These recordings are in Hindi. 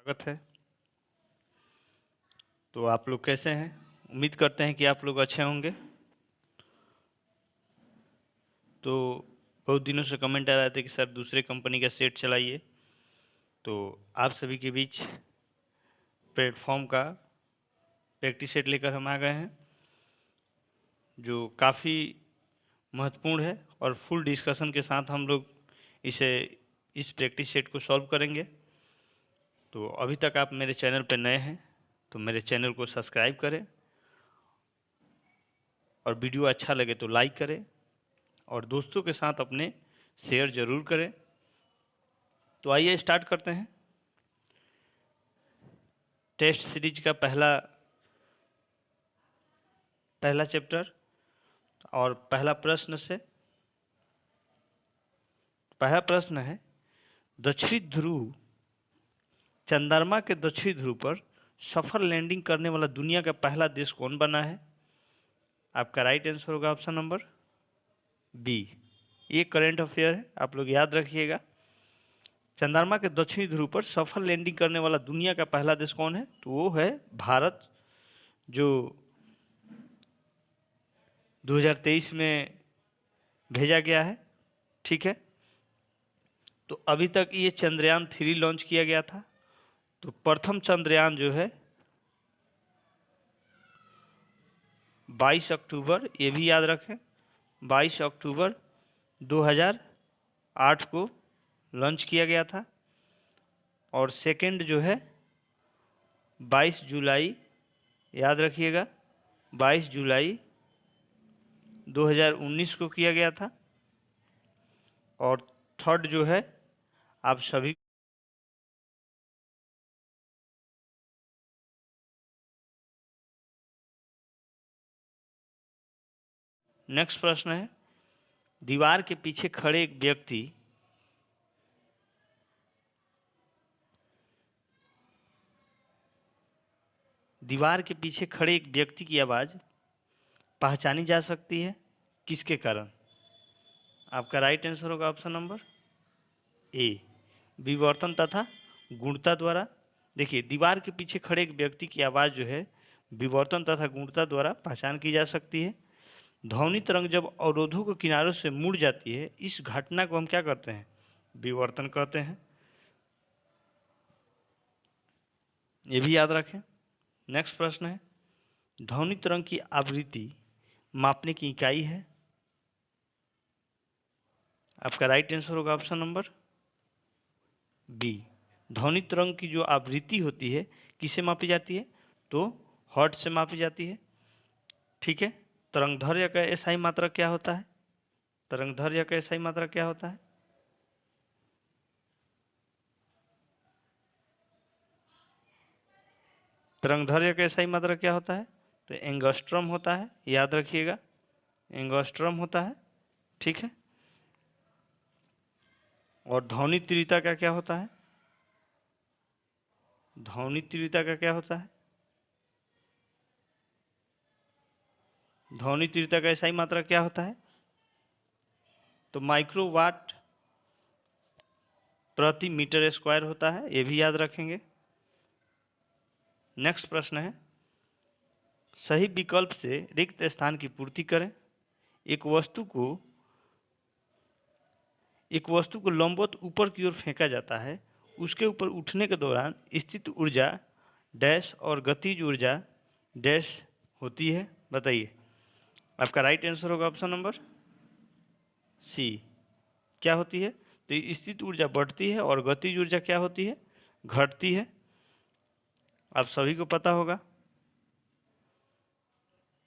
स्वागत है। तो आप लोग कैसे हैं? उम्मीद करते हैं कि आप लोग अच्छे होंगे। तो बहुत दिनों से कमेंट आ रहे थे कि सर दूसरे कंपनी का सेट चलाइए, तो आप सभी के बीच प्लेटफॉर्म का प्रैक्टिस सेट लेकर हम आ गए हैं, जो काफ़ी महत्वपूर्ण है और फुल डिस्कशन के साथ हम लोग इस प्रैक्टिस सेट को सॉल्व करेंगे। तो अभी तक आप मेरे चैनल पर नए हैं तो मेरे चैनल को सब्सक्राइब करें, और वीडियो अच्छा लगे तो लाइक करें, और दोस्तों के साथ अपने शेयर ज़रूर करें। तो आइए स्टार्ट करते हैं टेस्ट सीरीज का पहला चैप्टर। और पहला प्रश्न है, दक्षिणी ध्रुव चंद्रमा के दक्षिणी ध्रुव पर सफल लैंडिंग करने वाला दुनिया का पहला देश कौन बना है? आपका राइट आंसर होगा ऑप्शन नंबर बी। ये करंट अफेयर है, आप लोग याद रखिएगा। चंद्रमा के दक्षिणी ध्रुव पर सफल लैंडिंग करने वाला दुनिया का पहला देश कौन है? तो वो है भारत, जो 2023 में भेजा गया है। ठीक है, तो अभी तक ये चंद्रयान 3 लॉन्च किया गया था। तो प्रथम चंद्रयान जो है 22 अक्टूबर, ये भी याद रखें, 22 अक्टूबर 2008 को लॉन्च किया गया था। और सेकंड जो है 22 जुलाई, याद रखिएगा, 22 जुलाई 2019 को किया गया था। और थर्ड जो है आप सभी नेक्स्ट प्रश्न है, दीवार के पीछे खड़े एक व्यक्ति की आवाज़ पहचानी जा सकती है, किसके कारण? आपका राइट आंसर होगा ऑप्शन नंबर ए, विवर्तन तथा गुणता द्वारा। देखिए, दीवार के पीछे खड़े एक व्यक्ति की आवाज़ जो है विवर्तन तथा गुणता द्वारा पहचान की जा सकती है। ध्वनि तरंग जब अवरोधों के किनारों से मुड़ जाती है, इस घटना को हम क्या कहते हैं? विवर्तन कहते हैं। ये भी याद रखें। नेक्स्ट प्रश्न है, ध्वनि तरंग की आवृत्ति मापने की इकाई है। आपका राइट आंसर होगा ऑप्शन नंबर बी। ध्वनि तरंग की जो आवृत्ति होती है किससे मापी जाती है? तो हर्ट्ज से मापी जाती है। ठीक है, तरंगदैर्घ्य का एसआई मात्रक क्या होता है? तरंगदैर्घ्य का एसआई मात्रक क्या होता है? तरंगदैर्घ्य का एसआई मात्रक क्या होता है? तो एंगस्ट्रॉम होता है, याद रखिएगा, एंगस्ट्रॉम होता है। ठीक है, और ध्वनि तीव्रता का क्या होता है? ध्वनि तीव्रता का क्या होता है? ध्वनि तीव्रता का एसआई मात्रक क्या होता है? तो माइक्रोवाट प्रति मीटर स्क्वायर होता है, ये भी याद रखेंगे। नेक्स्ट प्रश्न है, सही विकल्प से रिक्त स्थान की पूर्ति करें। एक वस्तु को लंबवत ऊपर की ओर फेंका जाता है, उसके ऊपर उठने के दौरान स्थित ऊर्जा डैश और गतिज ऊर्जा डैश होती है, बताइए। आपका राइट आंसर होगा ऑप्शन नंबर सी। क्या होती है? तो स्थित ऊर्जा बढ़ती है और गतिज ऊर्जा क्या होती है? घटती है। आप सभी को पता होगा।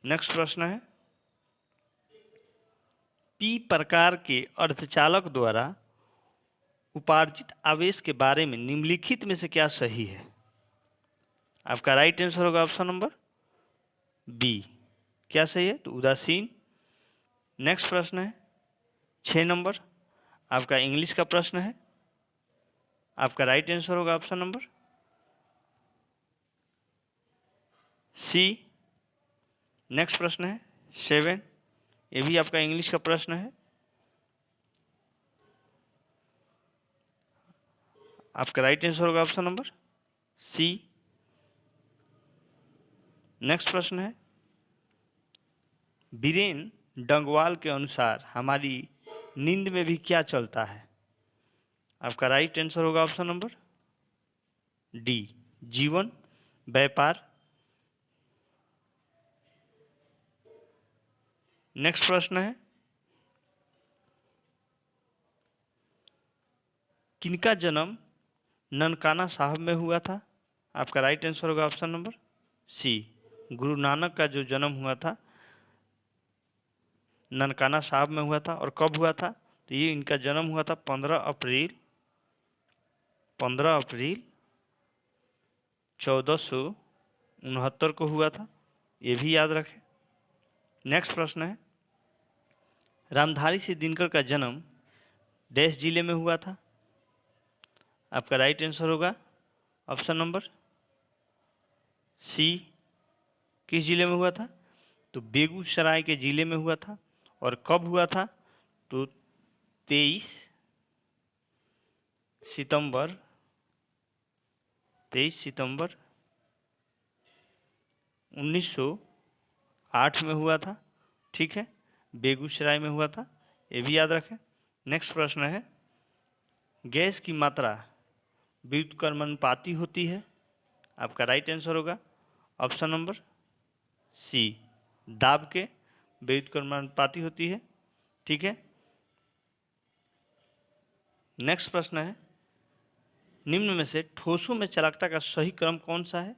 नेक्स्ट प्रश्न है, पी प्रकार के अर्धचालक द्वारा उपार्जित आवेश के बारे में निम्नलिखित में से क्या सही है? आपका राइट आंसर होगा ऑप्शन नंबर बी। क्या सही है? तो उदासीन। नेक्स्ट प्रश्न है 6 नंबर, आपका इंग्लिश का प्रश्न है। आपका राइट आंसर होगा ऑप्शन नंबर सी। नेक्स्ट प्रश्न है 7, ये भी आपका इंग्लिश का प्रश्न है। आपका राइट आंसर होगा ऑप्शन नंबर सी। नेक्स्ट प्रश्न है, बीरेन डंगवाल के अनुसार हमारी नींद में भी क्या चलता है? आपका राइट आंसर होगा ऑप्शन नंबर डी, जीवन, व्यापार। नेक्स्ट प्रश्न है, किनका जन्म ननकाना साहब में हुआ था? आपका राइट आंसर होगा ऑप्शन नंबर सी, गुरु नानक का जो जन्म हुआ था ननकाना साहब में हुआ था। और कब हुआ था? तो ये इनका जन्म हुआ था 15 अप्रैल 1469 को हुआ था, ये भी याद रखें। नेक्स्ट प्रश्न है, रामधारी सिंह दिनकर का जन्म डैश जिले में हुआ था? आपका राइट आंसर होगा ऑप्शन नंबर सी, किस जिले में हुआ था? तो बेगूसराय के जिले में हुआ था। और कब हुआ था? तो 23 सितंबर 1908 में हुआ था। ठीक है, बेगूसराय में हुआ था, ये भी याद रखें। नेक्स्ट प्रश्न है, गैस की मात्रा व्युत्क्रमानुपाती होती है? आपका राइट आंसर होगा ऑप्शन नंबर सी, दाब के व्युत्क्रमानुपाती होती है। ठीक है, नेक्स्ट प्रश्न है, निम्न में से ठोसों में चालकता का सही क्रम कौन सा है?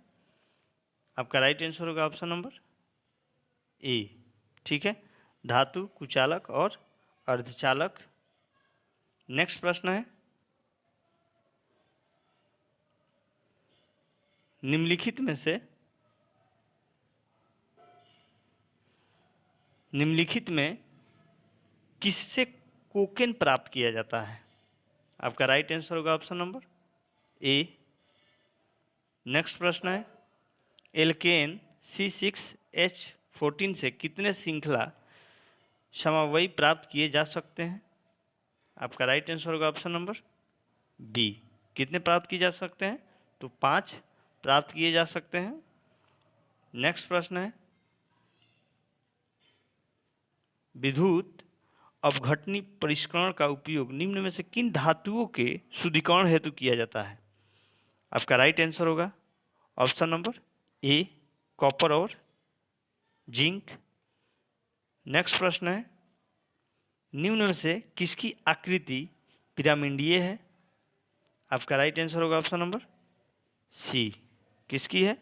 आपका राइट आंसर होगा ऑप्शन नंबर ए। ठीक है, धातु, कुचालक और अर्धचालक। नेक्स्ट प्रश्न है, निम्नलिखित में किससे कोकेन प्राप्त किया जाता है? आपका राइट आंसर होगा ऑप्शन नंबर ए। नेक्स्ट प्रश्न है, एल्केन C6H14 से कितने श्रृंखला समवायी प्राप्त किए जा सकते हैं? आपका राइट आंसर होगा ऑप्शन नंबर बी, कितने प्राप्त किए जा सकते हैं? तो 5 प्राप्त किए जा सकते हैं। नेक्स्ट प्रश्न है, विद्युत अपघटनी परिष्करण का उपयोग निम्न में से किन धातुओं के शुद्धिकरण हेतु किया जाता है? आपका राइट आंसर होगा ऑप्शन नंबर ए, कॉपर और जिंक। नेक्स्ट प्रश्न है, निम्न में से किसकी आकृति पिरामिडीय है? आपका राइट आंसर होगा ऑप्शन नंबर सी, किसकी है?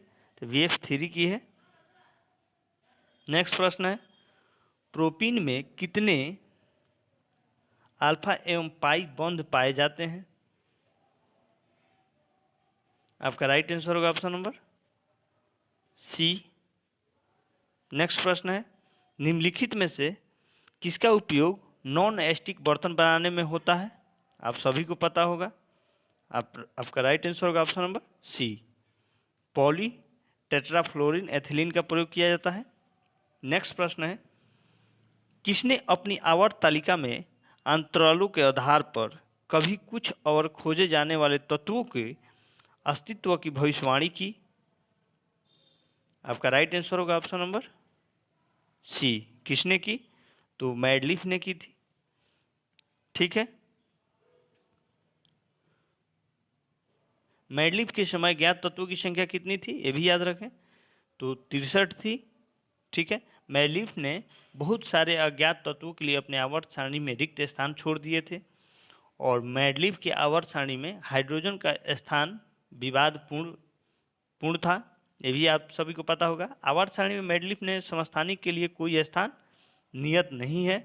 तो VF3 की है। नेक्स्ट प्रश्न है, प्रोपीन में कितने अल्फा एवं पाई बॉन्ड पाए जाते हैं? आपका राइट आंसर होगा ऑप्शन नंबर सी। नेक्स्ट प्रश्न है, निम्नलिखित में से किसका उपयोग नॉन एस्टिक बर्तन बनाने में होता है? आप सभी को पता होगा। आपका राइट आंसर होगा option number C, polytetrafluoroethylene का प्रयोग किया जाता है। नेक्स्ट प्रश्न है, किसने अपनी आवर्त तालिका में अंतरालों के आधार पर कभी कुछ और खोजे जाने वाले तत्वों के अस्तित्व की भविष्यवाणी की? आपका राइट आंसर होगा ऑप्शन नंबर सी, किसने की? तो मैडलिफ ने की थी। ठीक है, मैडलिफ के समय ज्ञात तत्वों की संख्या कितनी थी? ये भी याद रखें, तो 63 थी। ठीक है, मैडलिफ ने बहुत सारे अज्ञात तत्वों के लिए अपने आवर्त सारणी में रिक्त स्थान छोड़ दिए थे। और मैडलिफ के आवर्त सारणी में हाइड्रोजन का स्थान विवादपूर्ण था, ये भी आप सभी को पता होगा। आवर्त सारणी में मैडलिफ ने समस्थानिक के लिए कोई स्थान नियत नहीं है।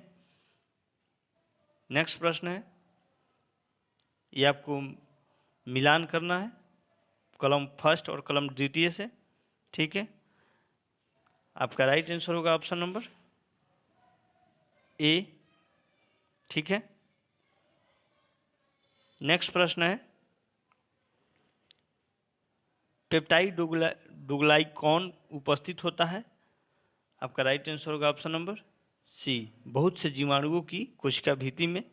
नेक्स्ट प्रश्न है, ये आपको मिलान करना है कलम फर्स्ट और कलम द्वितीय से। ठीक है, आपका राइट आंसर होगा ऑप्शन नंबर ए। ठीक है, नेक्स्ट प्रश्न है, पेप्टाइड डोग्लाइकॉन उपस्थित होता है? आपका राइट आंसर होगा ऑप्शन नंबर सी, बहुत से जीवाणुओं की कोशिका भित्ति में।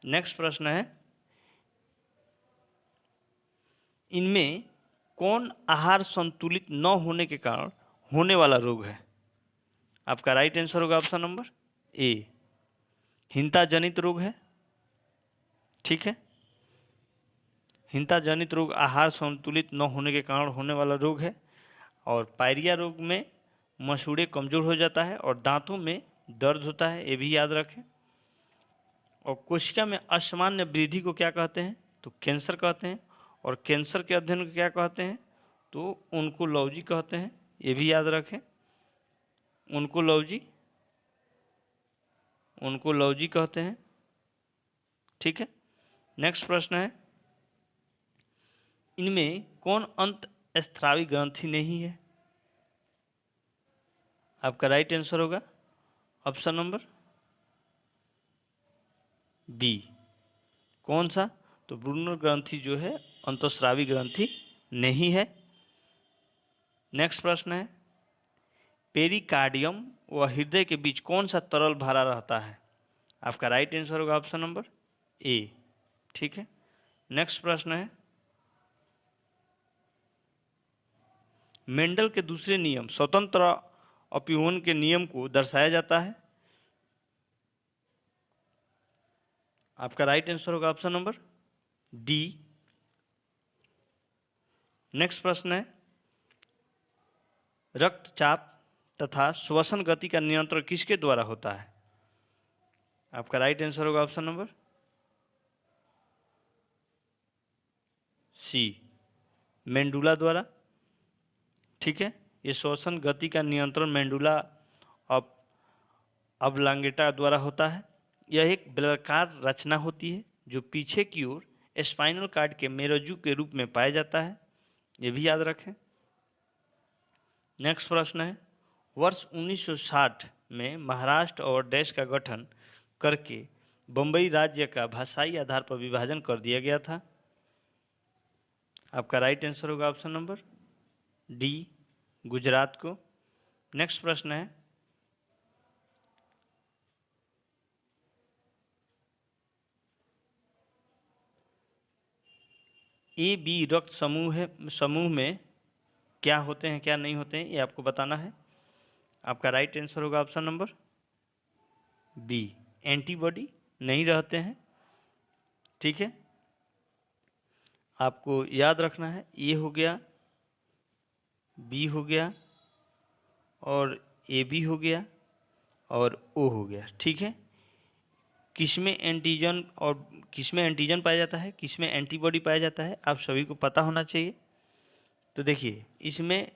नेक्स्ट प्रश्न है, इनमें कौन आहार संतुलित न होने के कारण होने वाला रोग है? आपका राइट आंसर होगा ऑप्शन नंबर ए, हिंता जनित रोग है। ठीक है, हिंता जनित रोग आहार संतुलित न होने के कारण होने वाला रोग है। और पायरिया रोग में मसूड़े कमजोर हो जाता है और दांतों में दर्द होता है, ये भी याद रखें। और कोशिका में असामान्य वृद्धि को क्या कहते हैं? तो कैंसर कहते हैं। और कैंसर के अध्ययन को क्या कहते हैं? तो ओन्कोलॉजी कहते हैं, ये भी याद रखें। ओन्कोलॉजी, ओन्कोलॉजी कहते हैं। ठीक है, नेक्स्ट प्रश्न है, इनमें कौन अंतःस्रावी ग्रंथि नहीं है? आपका राइट आंसर होगा ऑप्शन नंबर बी, कौन सा? तो ब्रूनर ग्रंथि जो है अंतःस्रावी ग्रंथि नहीं है। नेक्स्ट प्रश्न है, पेरिकार्डियम व हृदय के बीच कौन सा तरल भरा रहता है? आपका राइट आंसर होगा ऑप्शन नंबर ए। ठीक है, नेक्स्ट प्रश्न है, मेंडल के दूसरे नियम स्वतंत्र अपीवन के नियम को दर्शाया जाता है। आपका राइट आंसर होगा ऑप्शन नंबर डी। नेक्स्ट प्रश्न है, रक्तचाप तथा श्वसन गति का नियंत्रण किसके द्वारा होता है? आपका राइट आंसर होगा ऑप्शन नंबर सी, मेंडुला द्वारा। ठीक है, ये श्वसन गति का नियंत्रण मेंडुला अबलांगेटा द्वारा होता है। यह एक बेलनाकार रचना होती है जो पीछे की ओर स्पाइनल कार्ड के मेरुज्जु के रूप में पाया जाता है, ये भी याद रखें। नेक्स्ट प्रश्न है, वर्ष 1960 में महाराष्ट्र और देश का गठन करके बंबई राज्य का भाषाई आधार पर विभाजन कर दिया गया था। आपका राइट आंसर होगा ऑप्शन नंबर डी, गुजरात को। नेक्स्ट प्रश्न है, ए बी रक्त समूह में क्या होते हैं क्या नहीं होते हैं, ये आपको बताना है। आपका राइट आंसर होगा ऑप्शन नंबर बी, एंटीबॉडी नहीं रहते हैं। ठीक है, आपको याद रखना है, ए हो गया, बी हो गया और ए बी हो गया और ओ हो गया। ठीक है, किसमें एंटीजन और किसमें एंटीजन पाया जाता है, किसमें एंटीबॉडी पाया जाता है, आप सभी को पता होना चाहिए। तो देखिए, इसमें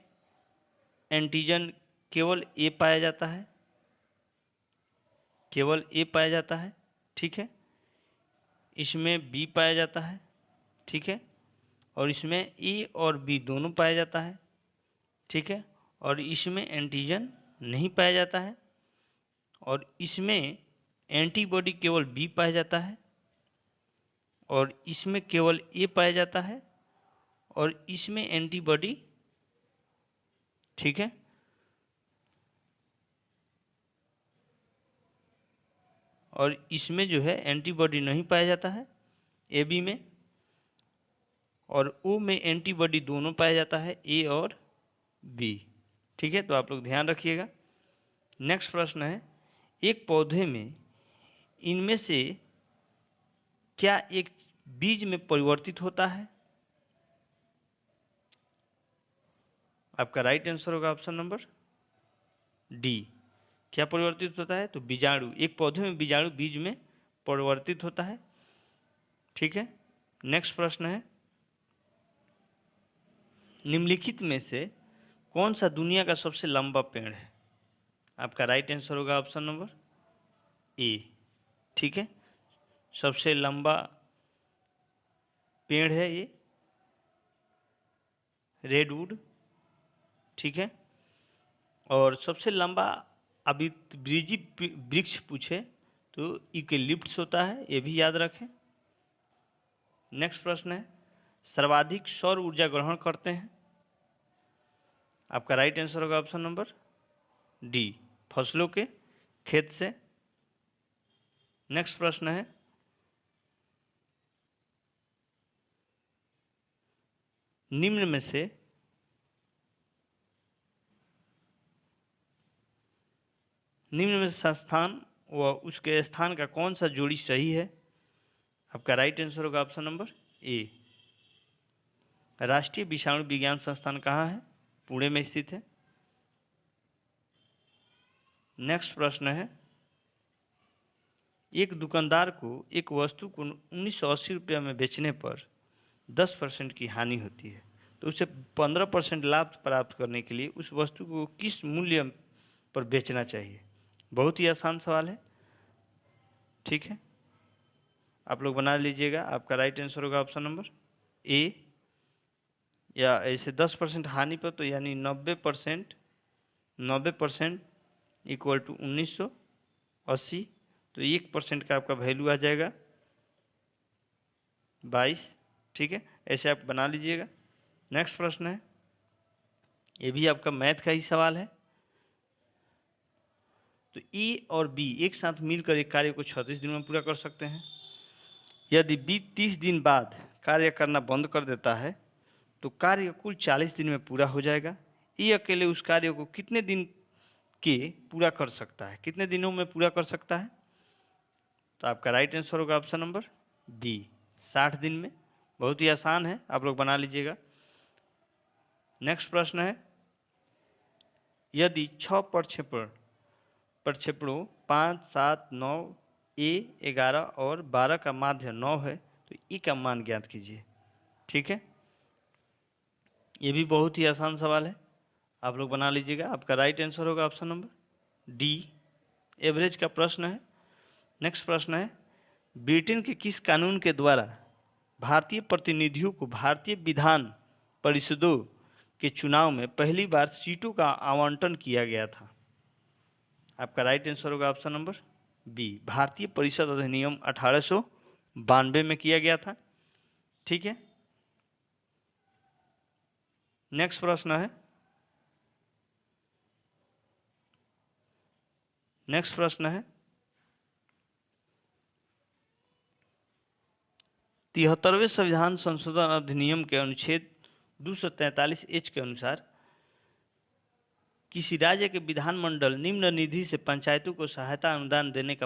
एंटीजन केवल ए पाया जाता है, केवल ए पाया जाता है। ठीक है, इसमें बी पाया जाता है। ठीक है, और इसमें ए और बी दोनों पाया जाता है। ठीक है, और इसमें एंटीजन नहीं पाया जाता है। और इसमें एंटीबॉडी केवल बी पाया जाता है। और इसमें केवल ए पाया जाता है और इसमें एंटीबॉडी। ठीक है, और इसमें जो है एंटीबॉडी नहीं पाया जाता है ए बी में, और ओ में एंटीबॉडी दोनों पाया जाता है, ए और बी। ठीक है, तो आप लोग ध्यान रखिएगा। नेक्स्ट प्रश्न है, एक पौधे में इनमें से क्या एक बीज में परिवर्तित होता है? आपका राइट आंसर होगा ऑप्शन नंबर डी, क्या परिवर्तित होता है? तो बीजाणु, एक पौधे में बीजाणु बीज में परिवर्तित होता है। ठीक है, नेक्स्ट प्रश्न है, निम्नलिखित में से कौन सा दुनिया का सबसे लंबा पेड़ है? आपका राइट आंसर होगा ऑप्शन नंबर ए। ठीक है, सबसे लंबा पेड़ है ये रेडवुड। ठीक है, और सबसे लंबा आवृतबीजी वृक्ष पूछे तो यूकेलिप्टस होता है, ये भी याद रखें। नेक्स्ट प्रश्न है, सर्वाधिक सौर ऊर्जा ग्रहण करते हैं? आपका राइट आंसर होगा ऑप्शन नंबर डी, फसलों के खेत से। नेक्स्ट प्रश्न है, निम्न में से संस्थान व उसके स्थान का कौन सा जोड़ी सही है? आपका राइट आंसर होगा ऑप्शन नंबर ए। राष्ट्रीय विषाणु विज्ञान संस्थान कहाँ है? पुणे में स्थित है। नेक्स्ट प्रश्न है, एक दुकानदार को एक वस्तु को 1980 रुपये में बेचने पर 10% की हानि होती है, तो उसे 15% लाभ प्राप्त करने के लिए उस वस्तु को किस मूल्य पर बेचना चाहिए? बहुत ही आसान सवाल है, ठीक है, आप लोग बना लीजिएगा। आपका राइट आंसर होगा ऑप्शन नंबर ए। या ऐसे 10% हानि पर, तो यानी 90% इक्वल टू 1980, तो 1% का आपका वैल्यू आ जाएगा 22, ठीक है, ऐसे आप बना लीजिएगा। नेक्स्ट प्रश्न है, ये भी आपका मैथ का ही सवाल है। तो ए और बी एक साथ मिलकर एक कार्य को 36 दिनों में पूरा कर सकते हैं। यदि बी 30 दिन बाद कार्य करना बंद कर देता है तो कार्य कुल 40 दिन में पूरा हो जाएगा। ए अकेले उस कार्य को कितने दिन के पूरा कर सकता है, कितने दिनों में पूरा कर सकता है? तो आपका राइट आंसर होगा ऑप्शन नंबर बी, 60 दिन में। बहुत ही आसान है, आप लोग बना लीजिएगा। नेक्स्ट प्रश्न है, यदि 6 प्रक्षेपणों 5, 7, 9, ए 11 और 12 का माध्य 9 है तो ई का मान ज्ञात कीजिए, ठीक है। ये भी बहुत ही आसान सवाल है, आप लोग बना लीजिएगा। आपका राइट आंसर होगा ऑप्शन नंबर डी, एवरेज का प्रश्न है। नेक्स्ट प्रश्न है, ब्रिटेन के किस कानून के द्वारा भारतीय प्रतिनिधियों को भारतीय विधान परिषदों के चुनाव में पहली बार सीटों का आवंटन किया गया था? आपका राइट आंसर होगा ऑप्शन नंबर बी, भारतीय परिषद अधिनियम 1892 में किया गया था, ठीक है। नेक्स्ट प्रश्न है, नेक्स्ट प्रश्न है 73वें संविधान संशोधन अधिनियम के अनुच्छेद 243H के अनुसार किसी राज्य के विधानमंडल निम्न निधि से पंचायतों को सहायता अनुदान देने का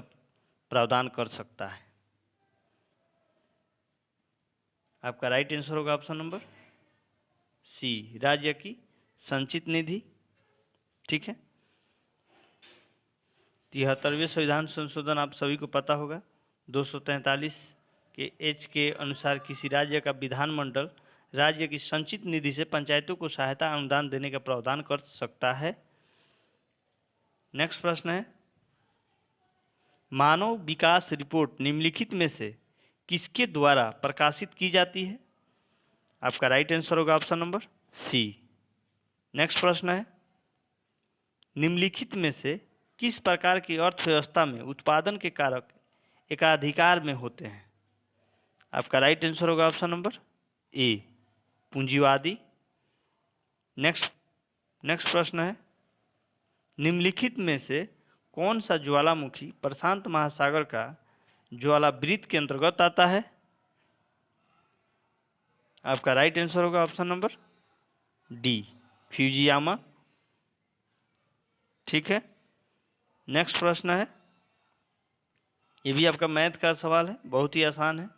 प्रावधान कर सकता है? आपका राइट आंसर होगा ऑप्शन नंबर सी, राज्य की संचित निधि, ठीक है। 73वें संविधान संशोधन आप सभी को पता होगा, 243 के एच के अनुसार किसी राज्य का विधानमंडल राज्य की संचित निधि से पंचायतों को सहायता अनुदान देने का प्रावधान कर सकता है। नेक्स्ट प्रश्न है, मानव विकास रिपोर्ट निम्नलिखित में से किसके द्वारा प्रकाशित की जाती है? आपका राइट आंसर होगा ऑप्शन नंबर सी। नेक्स्ट प्रश्न है, निम्नलिखित में से किस प्रकार की अर्थव्यवस्था में उत्पादन के कारक एकाधिकार में होते हैं? आपका राइट आंसर होगा ऑप्शन नंबर ए, पूंजीवादी। नेक्स्ट प्रश्न है, निम्नलिखित में से कौन सा ज्वालामुखी प्रशांत महासागर का ज्वालावृत्त के अंतर्गत आता है? आपका राइट आंसर होगा ऑप्शन नंबर डी, फ्यूजियामा, ठीक है। नेक्स्ट प्रश्न है, ये भी आपका मैथ का सवाल है, बहुत ही आसान है।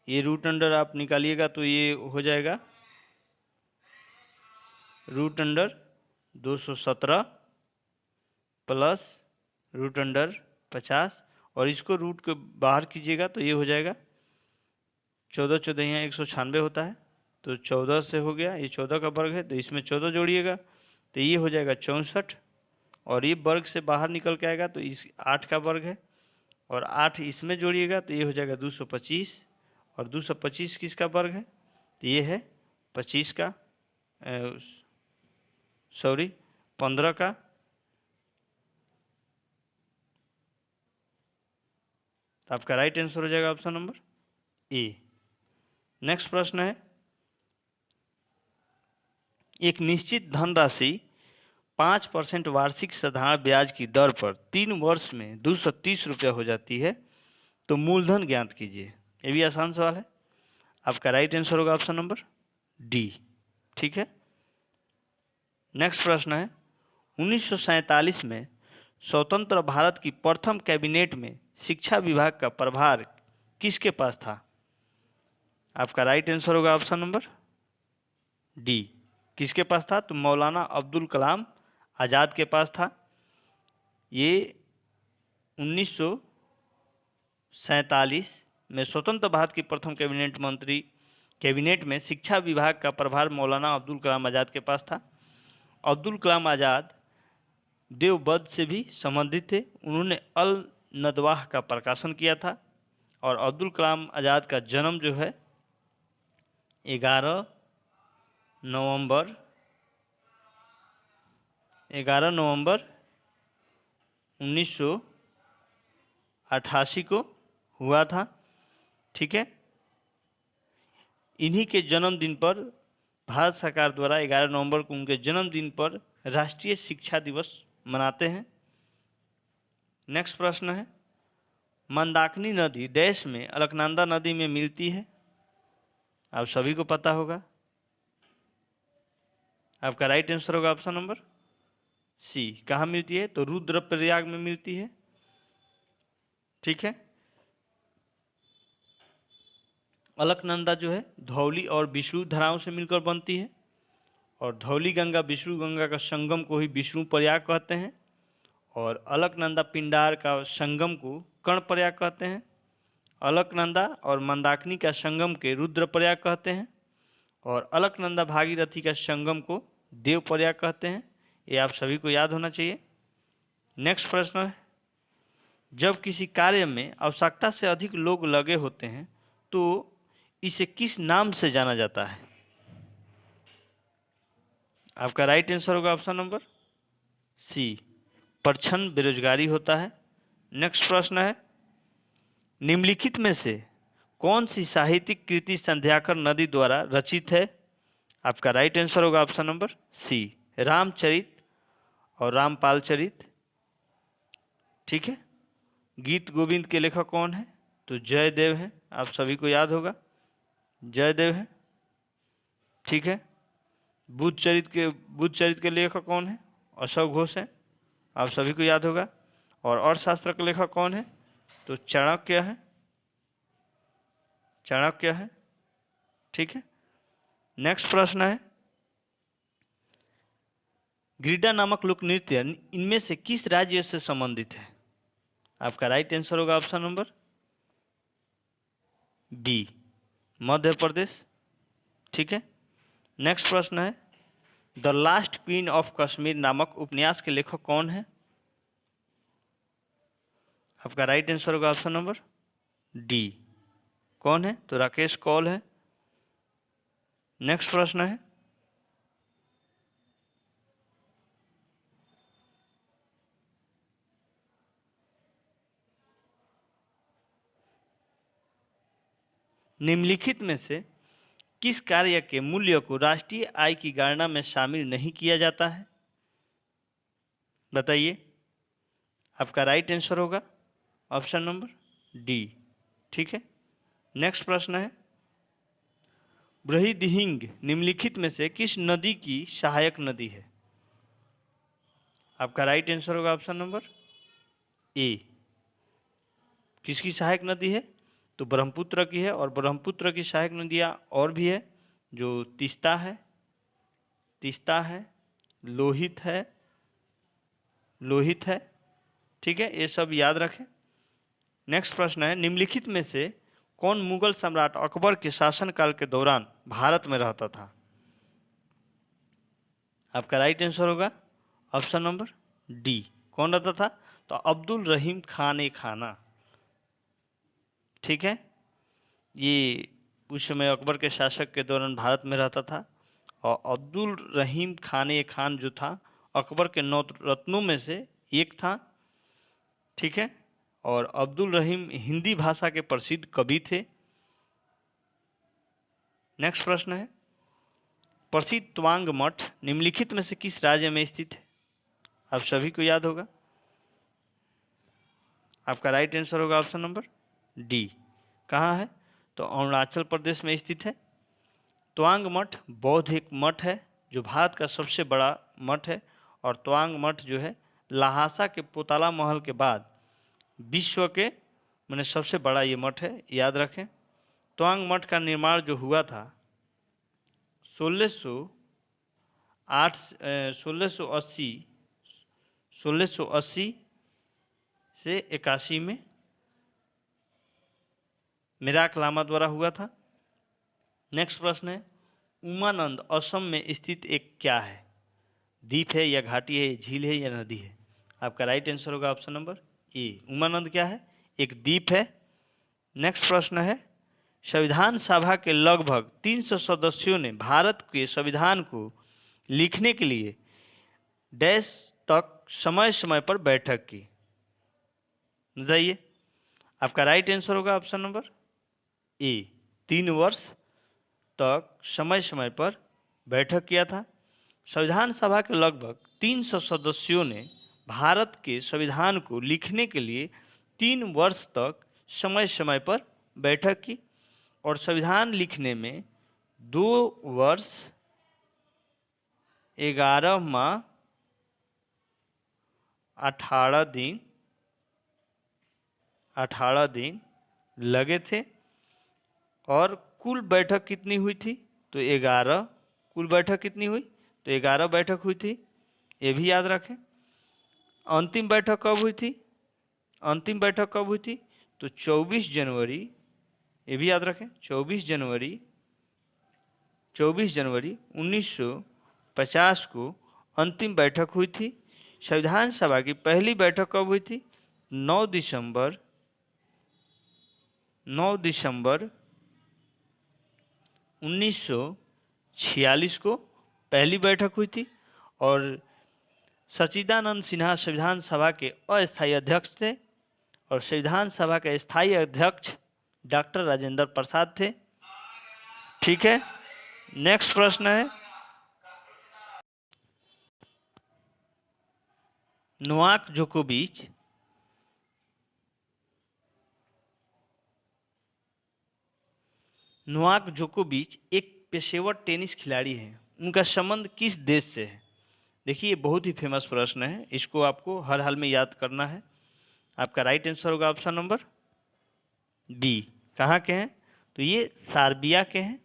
ये रूट अंडर आप निकालिएगा तो ये हो जाएगा root under 217 plus root under 50, और इसको रूट के बाहर कीजिएगा तो ये हो जाएगा 14 14 यहाँ 196 होता है, तो 14 से हो गया, ये 14 का वर्ग है तो इसमें 14 जोड़िएगा तो ये हो जाएगा 64, और ये वर्ग से बाहर निकल के आएगा तो इस 8 का वर्ग है, और 8 इसमें जोड़िएगा तो ये हो जाएगा 225, और 225 किसका वर्ग है? तो ये है 25 का, 15 का, तो आपका राइट आंसर हो जाएगा ऑप्शन नंबर ए। नेक्स्ट प्रश्न है, एक निश्चित धनराशि 5% वार्षिक साधारण ब्याज की दर पर 3 वर्ष में 230 रुपये हो जाती है, तो मूलधन ज्ञात कीजिए। ये भी आसान सवाल है, आपका राइट आंसर होगा ऑप्शन नंबर डी। ठीक है, नेक्स्ट प्रश्न है 1947 में स्वतंत्र भारत की प्रथम कैबिनेट में शिक्षा विभाग का प्रभार किसके पास था? आपका राइट आंसर होगा ऑप्शन नंबर डी। किसके पास था? तो मौलाना अब्दुल कलाम आज़ाद के पास था। ये 1947 में स्वतंत्र भारत की प्रथम कैबिनेट में शिक्षा विभाग का प्रभार मौलाना अब्दुल कलाम आज़ाद के पास था। अब्दुल कलाम आज़ाद देवबंद से भी संबंधित थे। उन्होंने अल नदवाह का प्रकाशन किया था। और अब्दुल कलाम आज़ाद का जन्म जो है 11 नवंबर 1988 को हुआ था। ठीक है, इन्हीं के जन्मदिन पर भारत सरकार द्वारा 11 नवंबर को उनके जन्मदिन पर राष्ट्रीय शिक्षा दिवस मनाते हैं। नेक्स्ट प्रश्न है मंदाकिनी नदी देश में अलकनंदा नदी में मिलती है? आप सभी को पता होगा। आपका राइट आंसर होगा ऑप्शन नंबर सी। कहाँ मिलती है? तो रुद्रप्रयाग में मिलती है। ठीक है, अलकनंदा जो है धौली और विष्णु धाराओं से मिलकर बनती है। और धौली गंगा विष्णु गंगा का संगम को ही विष्णु प्रयाग कहते हैं। और अलकनंदा पिंडार का संगम को कर्ण प्रयाग कहते हैं। अलकनंदा और मंदाकिनी का संगम के रुद्रप्रयाग कहते हैं। और अलकनंदा भागीरथी का संगम को देव प्रयाग कहते हैं। ये आप सभी को याद होना चाहिए। नेक्स्ट प्रश्न है जब किसी कार्य में आवश्यकता से अधिक लोग लगे होते हैं तो इसे किस नाम से जाना जाता है? आपका राइट आंसर होगा ऑप्शन नंबर सी, प्रच्छन्न बेरोजगारी होता है। नेक्स्ट प्रश्न है निम्नलिखित में से कौन सी साहित्यिक कृति संध्याकर नदी द्वारा रचित है? आपका राइट आंसर होगा ऑप्शन नंबर सी, रामचरित और रामपाल चरित। ठीक है, गीत गोविंद के लेखक कौन है? तो जयदेव हैं। आप सभी को याद होगा, जयदेव है। ठीक है, बुद्ध चरित के लेखक कौन है? अशोक घोष है। आप सभी को याद होगा। और अर्थशास्त्र के लेखक कौन है? तो चाणक्य है। ठीक है, नेक्स्ट प्रश्न है ग्रीडा नामक लोक नृत्य इनमें से किस राज्य से संबंधित है? आपका राइट आंसर होगा option number B, Madhya Pradesh. ठीक है, नेक्स्ट प्रश्न है the last queen of Kashmir नामक उपन्यास के लेखक कौन है? आपका राइट आंसर होगा ऑप्शन नंबर डी, कौन है? तो राकेश कौल है। नेक्स्ट प्रश्न है निम्नलिखित में से किस कार्य के मूल्य को राष्ट्रीय आय की गणना में शामिल नहीं किया जाता है? बताइए। आपका राइट आंसर होगा ऑप्शन नंबर डी। ठीक है, नेक्स्ट प्रश्न है बृहदिहिंग निम्नलिखित में से किस नदी की सहायक नदी है? आपका राइट आंसर होगा ऑप्शन नंबर ए। किसकी सहायक नदी है? तो ब्रह्मपुत्र की है। और ब्रह्मपुत्र की सहायक नदियाँ और भी है जो तीस्ता है, लोहित है। ठीक है, ये सब याद रखें। नेक्स्ट प्रश्न है निम्नलिखित में से कौन मुगल सम्राट अकबर के शासनकाल के दौरान भारत में रहता था? आपका राइट आंसर होगा ऑप्शन नंबर डी, कौन रहता था? तो अब्दुल रहीम खान ए खाना। ठीक है, ये उस समय अकबर के शासक के दौरान भारत में रहता था। और अब्दुल रहीम खान ए खान जो था अकबर के 9 रत्नों में से एक था। ठीक है, और अब्दुल रहीम हिंदी भाषा के प्रसिद्ध कवि थे। नेक्स्ट प्रश्न है प्रसिद्ध तवांग मठ निम्नलिखित में से किस राज्य में स्थित है? आप सभी को याद होगा। आपका राइट आंसर होगा ऑप्शन नंबर डी, कहाँ है? तो अरुणाचल प्रदेश में स्थित है। तवांग मठ बौद्ध एक मठ है जो भारत का सबसे बड़ा मठ है, और तवांग मठ जो है लहासा के पोताला महल के बाद विश्व के मैंने सबसे बड़ा ये मठ है, याद रखें। तवांग मठ का निर्माण जो हुआ था 1680 से 81 में मिराक लामा द्वारा हुआ था। नेक्स्ट प्रश्न है, उमानंद असम में स्थित एक क्या है? द्वीप है या घाटी है, झील है या नदी है? आपका राइट आंसर होगा ऑप्शन नंबर ए, उमानंद क्या है? एक द्वीप है। नेक्स्ट प्रश्न है, संविधान सभा के लगभग 300 सदस्यों ने भारत के संविधान को लिखने के लिए डैश तक समय समय पर बैठक की? बताइए। आपका राइट आंसर होगा ऑप्शन नंबर ए, 3 वर्ष तक समय समय पर बैठक किया था। संविधान सभा के लगभग 300 सदस्यों ने भारत के संविधान को लिखने के लिए 3 वर्ष तक समय समय पर बैठक की, और संविधान लिखने में 2 वर्ष 11 माह 18 दिन लगे थे। और कुल बैठक कितनी हुई थी? तो 11। कुल बैठक कितनी हुई? तो 11 बैठक हुई थी, ये भी याद रखें। अंतिम बैठक कब हुई थी? अंतिम बैठक कब हुई थी? तो 24 जनवरी, ये भी याद रखें, 24 जनवरी 1950 को अंतिम बैठक हुई थी। संविधान सभा की पहली बैठक कब हुई थी? 9 दिसंबर 1946 को पहली बैठक हुई थी, और सच्चिदानंद सिन्हा संविधान सभा के अस्थायी अध्यक्ष थे, और संविधान सभा के स्थायी अध्यक्ष डॉक्टर राजेंद्र प्रसाद थे। ठीक है। नेक्स्ट प्रश्न है, नोवाक जोकोविच एक पेशेवर टेनिस खिलाड़ी हैं, उनका संबंध किस देश से है? देखिए, ये बहुत ही फेमस प्रश्न है, इसको आपको हर हाल में याद करना है। आपका राइट आंसर होगा ऑप्शन नंबर बी। कहाँ के हैं? तो ये सर्बिया के हैं,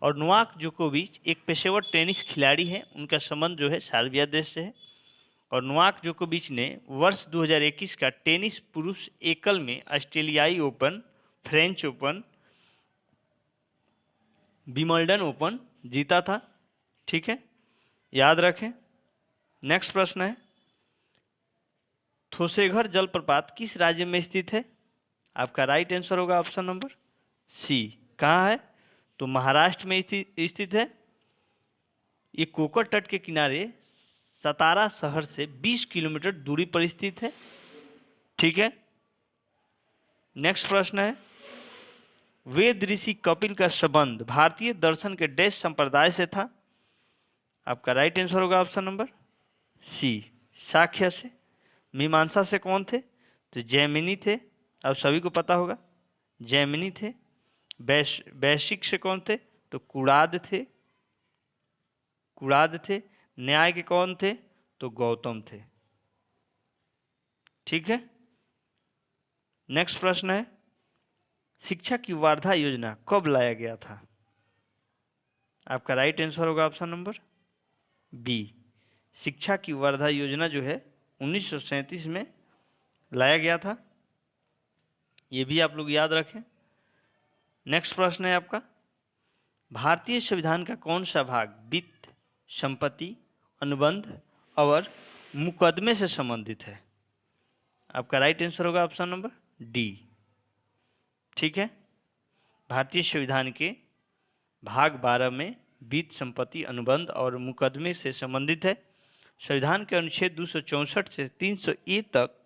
और नोवाक जोकोविच एक पेशेवर टेनिस खिलाड़ी हैं, उनका संबंध जो है सर्बिया देश से है। और नोवाक जोकोविच ने वर्ष 2021 का टेनिस पुरुष एकल में ऑस्ट्रेलियाई open, French open, Wimbledon open जीता था। ठीक है, याद रखें। नेक्स्ट प्रश्न है, थोसेघर जलप्रपात किस राज्य में स्थित है? आपका राइट आंसर होगा ऑप्शन नंबर सी। कहाँ है? तो महाराष्ट्र में स्थित है। ये कोकर तट के किनारे सतारा शहर से 20 किलोमीटर दूरी पर स्थित है। ठीक है। नेक्स्ट प्रश्न है, वेद ऋषि कपिल का संबंध भारतीय दर्शन के डैश संप्रदाय से था? आपका राइट आंसर होगा ऑप्शन नंबर सी, साख्य से। मीमांसा से कौन थे? तो जैमिनी थे, अब सभी को पता होगा, जैमिनी थे। वैशिक से कौन थे? तो कुड़ाद थे। न्याय के कौन थे? तो गौतम थे। ठीक है। नेक्स्ट प्रश्न है, शिक्षा की वार्धा योजना कब लाया गया था? आपका राइट आंसर होगा ऑप्शन नंबर बी। शिक्षा की वार्धा योजना जो है 1937 में लाया गया था, ये भी आप लोग याद रखें। नेक्स्ट प्रश्न है आपका, भारतीय संविधान का कौन सा भाग वित्त, संपत्ति, अनुबंध और मुकदमे से संबंधित है? आपका राइट आंसर होगा ऑप्शन नंबर डी। ठीक है। भारतीय संविधान के भाग 12 में वित्त, संपत्ति, अनुबंध और मुकदमे से संबंधित है। संविधान के अनुच्छेद 264 से 300 तक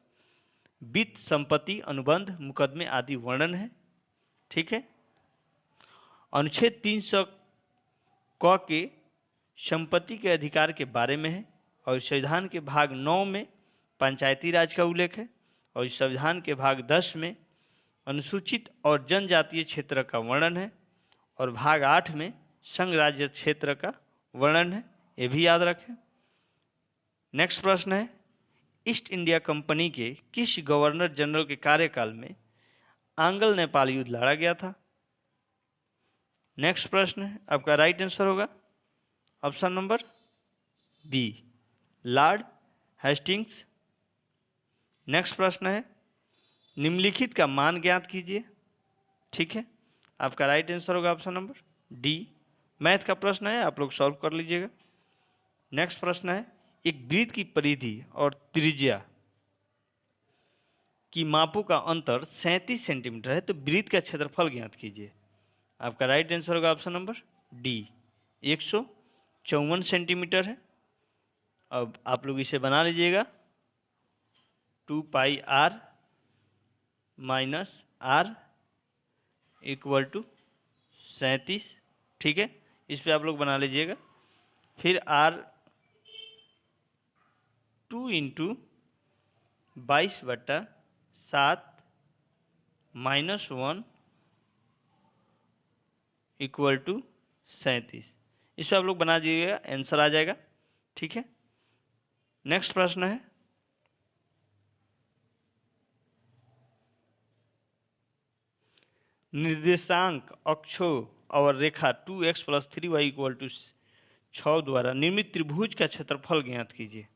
वित्त, संपत्ति, अनुबंध, मुकदमे आदि वर्णन है। ठीक है। अनुच्छेद 300 क के संपत्ति के अधिकार के बारे में है, और संविधान के भाग 9 में पंचायती राज का उल्लेख है, और संविधान के भाग 10 में अनुसूचित और जनजातीय क्षेत्र का वर्णन है, और भाग 8 में संघ राज्य क्षेत्र का वर्णन है, ये भी याद रखें। नेक्स्ट प्रश्न है, ईस्ट इंडिया कंपनी के किस गवर्नर जनरल के कार्यकाल में आंग्ल नेपाल युद्ध लड़ा गया था? नेक्स्ट प्रश्न है, आपका राइट आंसर होगा option number B, Lord Hastings. Next प्रश्न है, निम्नलिखित का मान ज्ञात कीजिए। ठीक है, आपका राइट आंसर होगा ऑप्शन नंबर डी। मैथ का प्रश्न है, आप लोग सॉल्व कर लीजिएगा। नेक्स्ट प्रश्न है, एक वृत्त की परिधि और त्रिज्या की मापों का अंतर 37 सेंटीमीटर है, तो वृत्त का क्षेत्रफल ज्ञात कीजिए। आपका राइट आंसर होगा ऑप्शन नंबर डी, 154 सेंटीमीटर है। अब आप लोग इसे बना लीजिएगा, 2πr minus are equal to 37। ठीक है, इस पे आप लोग बना लीजिएगा। फिर r 2 इंटू 22/7 -1 इक्वल टू 37। इस पे आप लोग बना दीजिएगा, आंसर आ जाएगा। ठीक है, नेक्स्ट प्रश्न है, निर्देशांक अक्षों और रेखा 2x + 3y = 6 द्वारा निर्मित त्रिभुज का क्षेत्रफल ज्ञात कीजिए।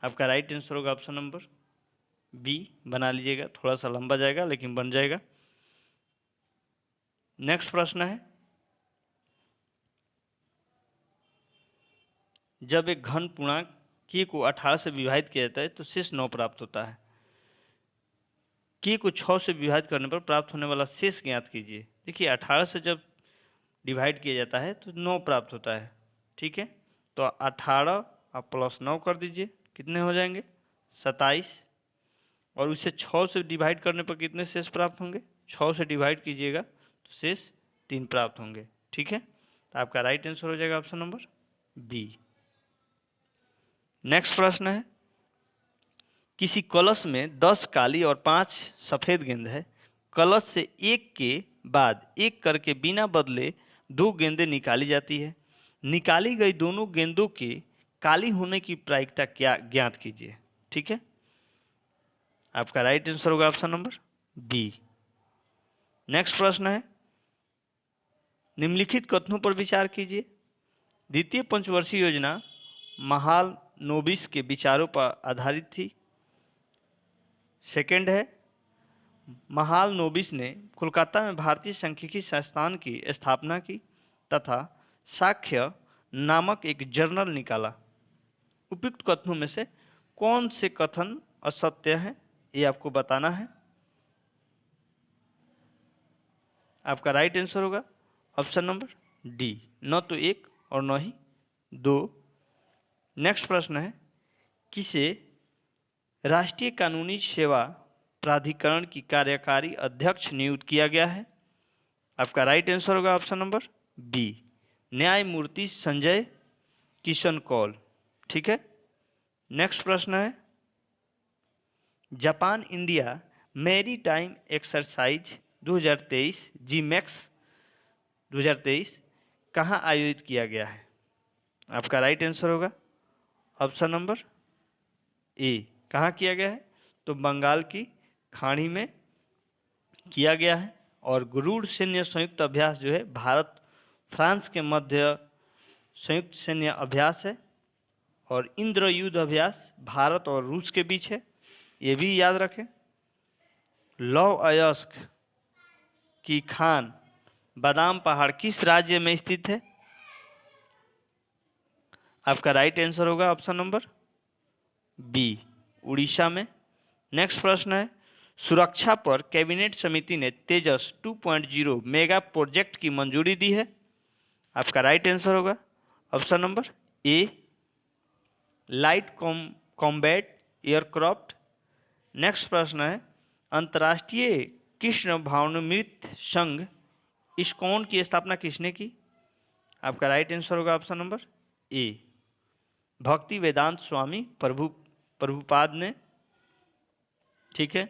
आपका राइट आंसर होगा ऑप्शन नंबर बी, बना लीजिएगा। थोड़ा सा लंबा जाएगा लेकिन बन जाएगा। नेक्स्ट प्रश्न है, जब एक घन पूर्णांक k को 18 से विभाजित किया जाता है तो शेष 9 प्राप्त होता है। k को 6 से विभाजित करने पर प्राप्त होने वाला शेष ज्ञात कीजिए। देखिए 18 से जब डिवाइड किया जाता है तो 9 प्राप्त होता है। ठीक है, तो 18 आप प्लस 9 कर दीजिए, कितने हो जाएंगे 27। और उसे 6 से डिवाइड करने पर कितने शेष प्राप्त होंगे, 6 से डिवाइड कीजिएगा तो शेष 3 प्राप्त होंगे। ठीक है, तो आपका राइट आंसर हो जाएगा ऑप्शन नंबर बी। नेक्स्ट प्रश्न है, किसी कलश में 10 काली और 5 सफ़ेद गेंद है। कलश से एक के बाद एक करके बिना बदले 2 गेंदें निकाली जाती है। निकाली गई दोनों गेंदों के काली होने की प्रायिकता क्या ज्ञात कीजिए। ठीक है, आपका राइट आंसर होगा ऑप्शन नंबर बी। नेक्स्ट प्रश्न है, निम्नलिखित कथनों पर विचार कीजिए। द्वितीय पंचवर्षीय योजना महालनोबिस के विचारों पर आधारित थी। सेकंड है, महालनोबिस ने कोलकाता में भारतीय सांख्यिकी संस्थान की स्थापना की तथा साक्ष्य नामक एक जर्नल निकाला। उपयुक्त कथनों में से कौन से कथन असत्य हैं, ये आपको बताना है। आपका राइट आंसर होगा ऑप्शन नंबर डी, न तो 1 और न ही 2। नेक्स्ट प्रश्न है, किसे राष्ट्रीय कानूनी सेवा प्राधिकरण की कार्यकारी अध्यक्ष नियुक्त किया गया है। आपका राइट आंसर होगा ऑप्शन नंबर बी, न्यायमूर्ति संजय किशन कौल। ठीक है, नेक्स्ट प्रश्न है, Japan India maritime exercise 2023 GMAX 2023 कहाँ आयोजित किया गया है। आपका राइट आंसर होगा ऑप्शन नंबर ए, कहाँ किया गया है, तो बंगाल की खाड़ी में किया गया है। और गरुड़ सैन्य संयुक्त अभ्यास जो है भारत फ्रांस के मध्य संयुक्त सैन्य अभ्यास है। और इंद्र युद्ध अभ्यास भारत और रूस के बीच है, ये भी याद रखें। लौह अयस्क की खान बादाम पहाड़ किस राज्य में स्थित है। आपका राइट आंसर होगा ऑप्शन नंबर बी, उड़ीसा में। नेक्स्ट प्रश्न है, सुरक्षा पर कैबिनेट समिति ने तेजस 2.0 मेगा प्रोजेक्ट की मंजूरी दी है। आपका राइट आंसर होगा ऑप्शन नंबर ए, लाइट कॉम्बैट एयरक्राफ्ट। नेक्स्ट प्रश्न है, अंतर्राष्ट्रीय कृष्ण भावनामृत संघ इस्कॉन की स्थापना किसने की। आपका राइट आंसर होगा ऑप्शन नंबर ए, भक्ति वेदांत स्वामी प्रभुपाद ने। ठीक है,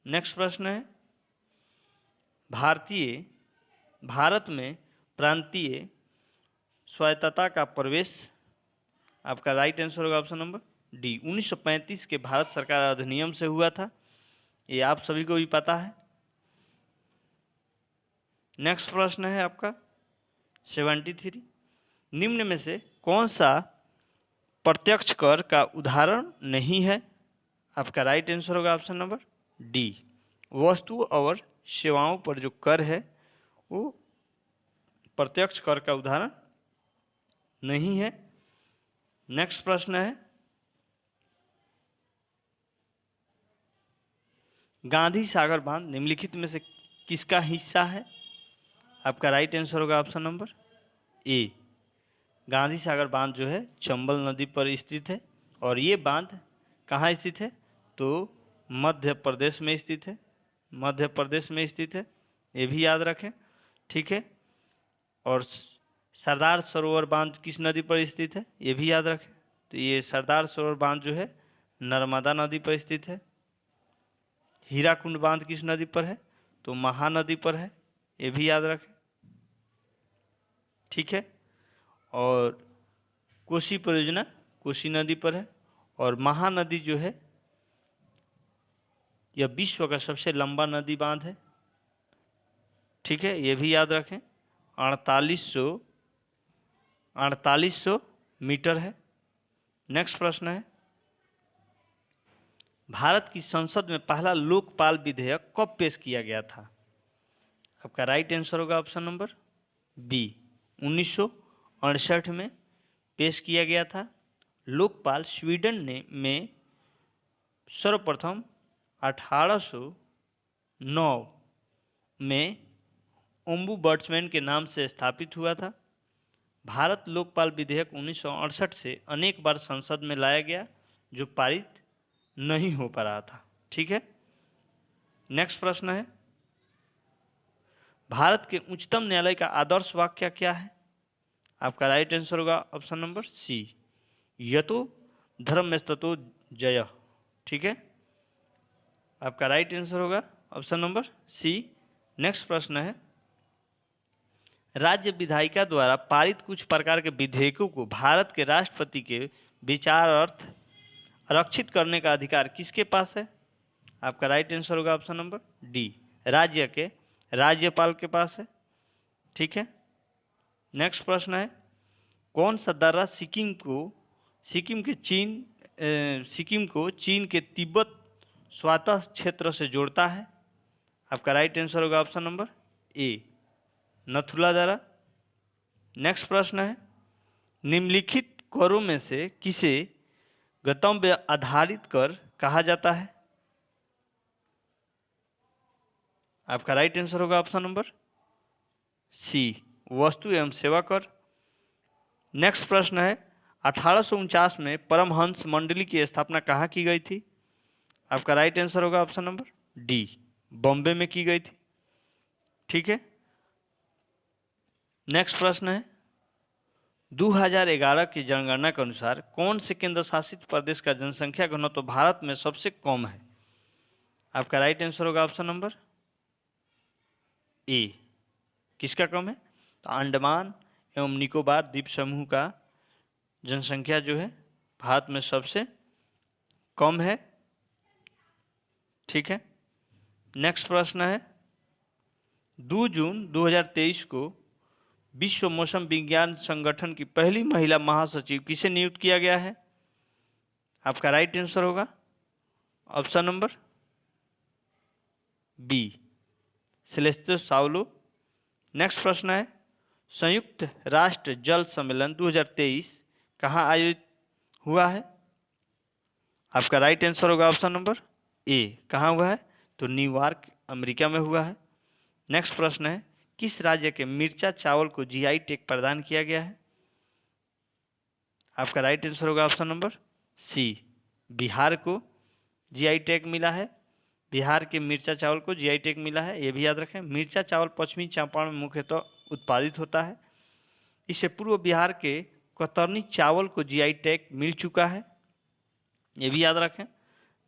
नेक्स्ट प्रश्न है, भारत में प्रांतीय स्वायत्तता का प्रवेश, आपका राइट आंसर होगा ऑप्शन नंबर डी, 1935 के भारत सरकार अधिनियम से हुआ था। ये आप सभी को भी पता है। नेक्स्ट प्रश्न है आपका 73, निम्न में से कौन सा प्रत्यक्ष कर का उदाहरण नहीं है? आपका राइट आंसर होगा ऑप्शन नंबर डी, वस्तु और सेवाओं पर जो कर है वो प्रत्यक्ष कर का उदाहरण नहीं है। नेक्स्ट प्रश्न है, गांधी सागर बांध निम्नलिखित में से किसका हिस्सा है? आपका राइट आंसर होगा ऑप्शन नंबर ए, गांधी सागर बांध जो है चंबल नदी पर स्थित है। और ये बांध कहाँ स्थित है? तो मध्य प्रदेश में स्थित है, मध्य प्रदेश में स्थित है, ये भी याद रखें, ठीक है। और सरदार सरोवर बांध किस नदी पर स्थित है? ये भी याद रखें। तो ये सरदार सरोवर बांध जो है नर्मदा नदी पर स्थित है। हीराकुंड बांध किस नदी पर है? तो महानदी पर है, ये भी याद रखें, ठीक है। और कोसी परियोजना कोसी नदी पर है। और महानदी जो है यह विश्व का सबसे लंबा नदी बांध है, ठीक है, ये भी याद रखें। 4800 मीटर है। नेक्स्ट प्रश्न है, भारत की संसद में पहला लोकपाल विधेयक कब पेश किया गया था? आपका राइट आंसर होगा ऑप्शन नंबर बी, 1968 में पेश किया गया था। लोकपाल स्वीडन में सर्वप्रथम 1809 में ओम्बुड्समैन के नाम से स्थापित हुआ था। भारत लोकपाल विधेयक 1968 से अनेक बार संसद में लाया गया जो पारित नहीं हो पा रहा था, ठीक है। नेक्स्ट प्रश्न है, भारत के उच्चतम न्यायालय का आदर्श वाक्य क्या है? आपका राइट आंसर होगा ऑप्शन नंबर सी, यतो धर्मस्ततो जय, ठीक है, आपका राइट आंसर होगा ऑप्शन नंबर सी। नेक्स्ट प्रश्न है, राज्य विधायिका द्वारा पारित कुछ प्रकार के विधेयकों को भारत के राष्ट्रपति के विचारार्थ आरक्षित करने का अधिकार किसके पास है? आपका राइट आंसर होगा ऑप्शन नंबर डी, राज्य के राज्यपाल के पास है, ठीक है। नेक्स्ट प्रश्न है, कौन सा दर्रा सिक्किम को चीन के तिब्बत स्वायत्त क्षेत्र से जोड़ता है? आपका राइट आंसर होगा ऑप्शन नंबर ए, नथुला दर्रा। नेक्स्ट प्रश्न है, निम्नलिखित करों में से किसे गंतव्य आधारित कर कहा जाता है? आपका राइट आंसर होगा ऑप्शन नंबर सी, वस्तु एवं सेवा कर। नेक्स्ट प्रश्न है, 1849 में परमहंस मंडली की स्थापना कहाँ की गई थी? आपका राइट आंसर होगा ऑप्शन नंबर डी, बॉम्बे में की गई थी, ठीक है। नेक्स्ट प्रश्न है, 2011 की जनगणना के अनुसार कौन से केंद्र शासित प्रदेश का जनसंख्या घनत्व भारत में सबसे कम है? आपका राइट आंसर होगा ऑप्शन नंबर ए, किसका कम है? तो अंडमान एवं निकोबार द्वीप समूह का जनसंख्या जो है भारत में सबसे कम है, ठीक है। नेक्स्ट प्रश्न है, 2 जून 2023 को विश्व मौसम विज्ञान संगठन की पहली महिला महासचिव किसे नियुक्त किया गया है? आपका राइट आंसर होगा ऑप्शन नंबर बी, सेलेस्तो साउलो। नेक्स्ट प्रश्न है, संयुक्त राष्ट्र जल सम्मेलन 2023 कहाँ आयोजित हुआ है? आपका राइट आंसर होगा ऑप्शन नंबर ए, कहाँ हुआ है? तो न्यूयॉर्क अमेरिका में हुआ है। नेक्स्ट प्रश्न है, किस राज्य के मिर्चा चावल को जीआई टैग प्रदान किया गया है? आपका राइट आंसर होगा ऑप्शन नंबर सी, बिहार को जीआई टैग मिला है। बिहार के मिर्चा चावल को जीआई टैग मिला है, ये भी याद रखें। मिर्चा चावल पश्चिमी चंपारण में मुख्यतः उत्पादित होता है। इससे पूर्व बिहार के कतरनी चावल को जीआई टैग मिल चुका है, ये भी याद रखें।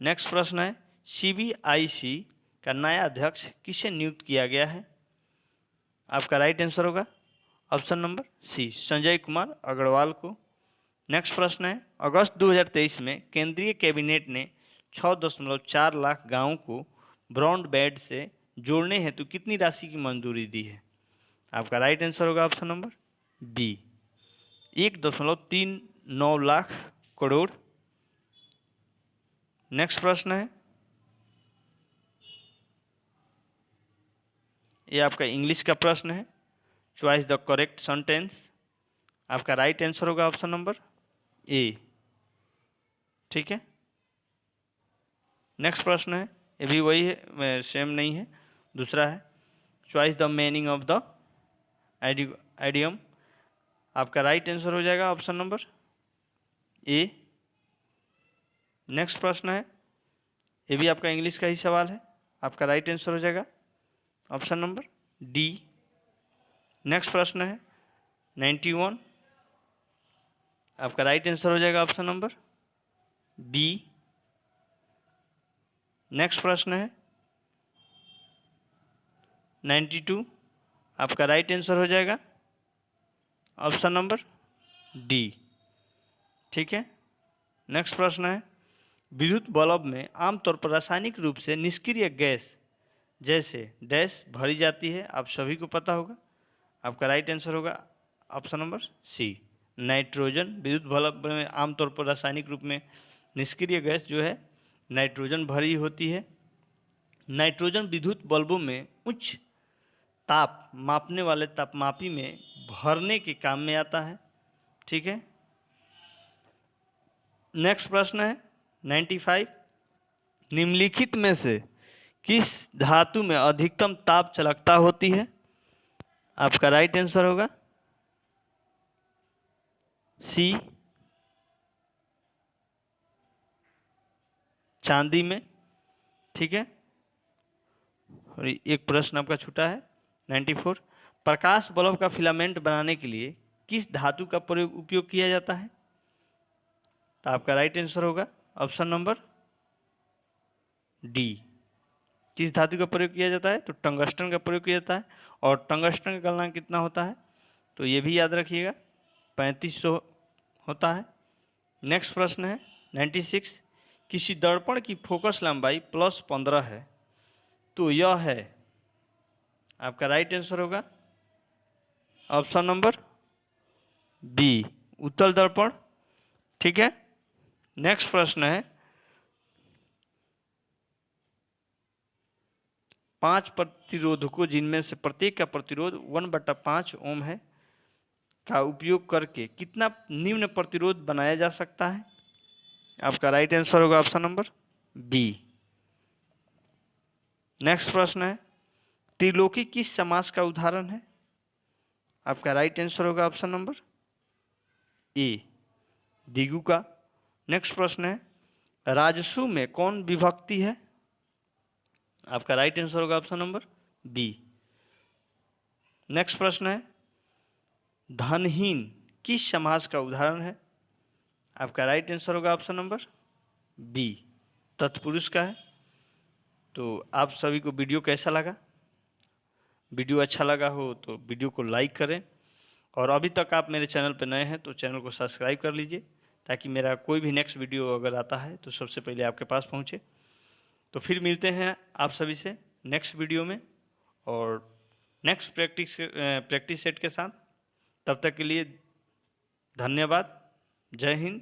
नेक्स्ट प्रश्न है, सीबीआईसी का नया अध्यक्ष किसे नियुक्त किया गया है? आपका राइट आंसर होगा option number C, Sanjay Kumar Agarwal को। नेक्स्ट प्रश्न है, अगस्त 2023 में केंद्रीय कैबिनेट ने 6.4 लाख गांवों को ब्रॉडबैंड से जोड़ने हेतु कितनी राशि की मंजूरी दी है? आपका राइट आंसर होगा option number B, 1.39 lakh crore. Next प्रश्न है, ये आपका इंग्लिश का प्रश्न है, चॉइस द करेक्ट सेंटेंस। आपका राइट आंसर होगा ऑप्शन नंबर ए, ठीक है। नेक्स्ट प्रश्न है, ये भी वही है, सेम नहीं है, दूसरा है, choice the meaning of the idiom. आपका राइट आंसर हो जाएगा ऑप्शन नंबर ए। नेक्स्ट प्रश्न है, ये भी आपका इंग्लिश का ही सवाल है, आपका राइट आंसर हो जाएगा ऑप्शन नंबर डी। नेक्स्ट प्रश्न है 91, आपका राइट आंसर हो जाएगा ऑप्शन नंबर बी। नेक्स्ट प्रश्न है 92, आपका राइट आंसर हो जाएगा ऑप्शन नंबर डी, ठीक है। नेक्स्ट प्रश्न है, विद्युत बल्ब में आमतौर पर रासायनिक रूप से निष्क्रिय गैस जैसे डैश भरी जाती है, आप सभी को पता होगा। आपका राइट आंसर होगा ऑप्शन नंबर सी, नाइट्रोजन। विद्युत बल्ब में आमतौर पर रासायनिक रूप में निष्क्रिय गैस जो है नाइट्रोजन भरी होती है। नाइट्रोजन विद्युत बल्बों में उच्च ताप मापने वाले तापमापी में भरने के काम में आता है, ठीक है। नेक्स्ट प्रश्न है 95, निम्नलिखित में से किस धातु में अधिकतम ताप चालकता होती है? आपका राइट आंसर होगा सी, चांदी में, ठीक है। और एक प्रश्न आपका छूटा है 94, प्रकाश बल्ब का फिलामेंट बनाने के लिए किस धातु का उपयोग किया जाता है? तो आपका राइट आंसर होगा ऑप्शन नंबर डी, किस धातु का प्रयोग किया जाता है? तो टंगस्टन का प्रयोग किया जाता है। और टंगस्टन का गलनांक कितना होता है? तो ये भी याद रखिएगा 3500 होता है। नेक्स्ट प्रश्न है 96, किसी दर्पण की फोकस लंबाई +15 है तो यह है, आपका राइट आंसर होगा ऑप्शन नंबर बी, उत्तल दर्पण, ठीक है। नेक्स्ट प्रश्न है 5 प्रतिरोधकों जिनमें से प्रत्येक का प्रतिरोध 1/5 ओम है का उपयोग करके कितना निम्न प्रतिरोध बनाया जा सकता है? आपका राइट आंसर होगा ऑप्शन नंबर बी। नेक्स्ट प्रश्न है, त्रिलोकी किस समास का उदाहरण है? आपका राइट आंसर होगा ऑप्शन नंबर ए, दिगु का। नेक्स्ट प्रश्न है, राजसु में कौन विभक्ति है? आपका राइट आंसर होगा ऑप्शन नंबर बी। नेक्स्ट प्रश्न है, धनहीन किस समास का उदाहरण है? आपका राइट आंसर होगा ऑप्शन नंबर बी, तत्पुरुष का है। तो आप सभी को वीडियो कैसा लगा? वीडियो अच्छा लगा हो तो वीडियो को लाइक करें, और अभी तक आप मेरे चैनल पर नए हैं तो चैनल को सब्सक्राइब कर लीजिए, ताकि मेरा कोई भी नेक्स्ट वीडियो अगर आता है तो सबसे पहले आपके पास पहुंचे। तो फिर मिलते हैं आप सभी से नेक्स्ट वीडियो में और नेक्स्ट प्रैक्टिस सेट के साथ। तब तक के लिए धन्यवाद। जय हिंद।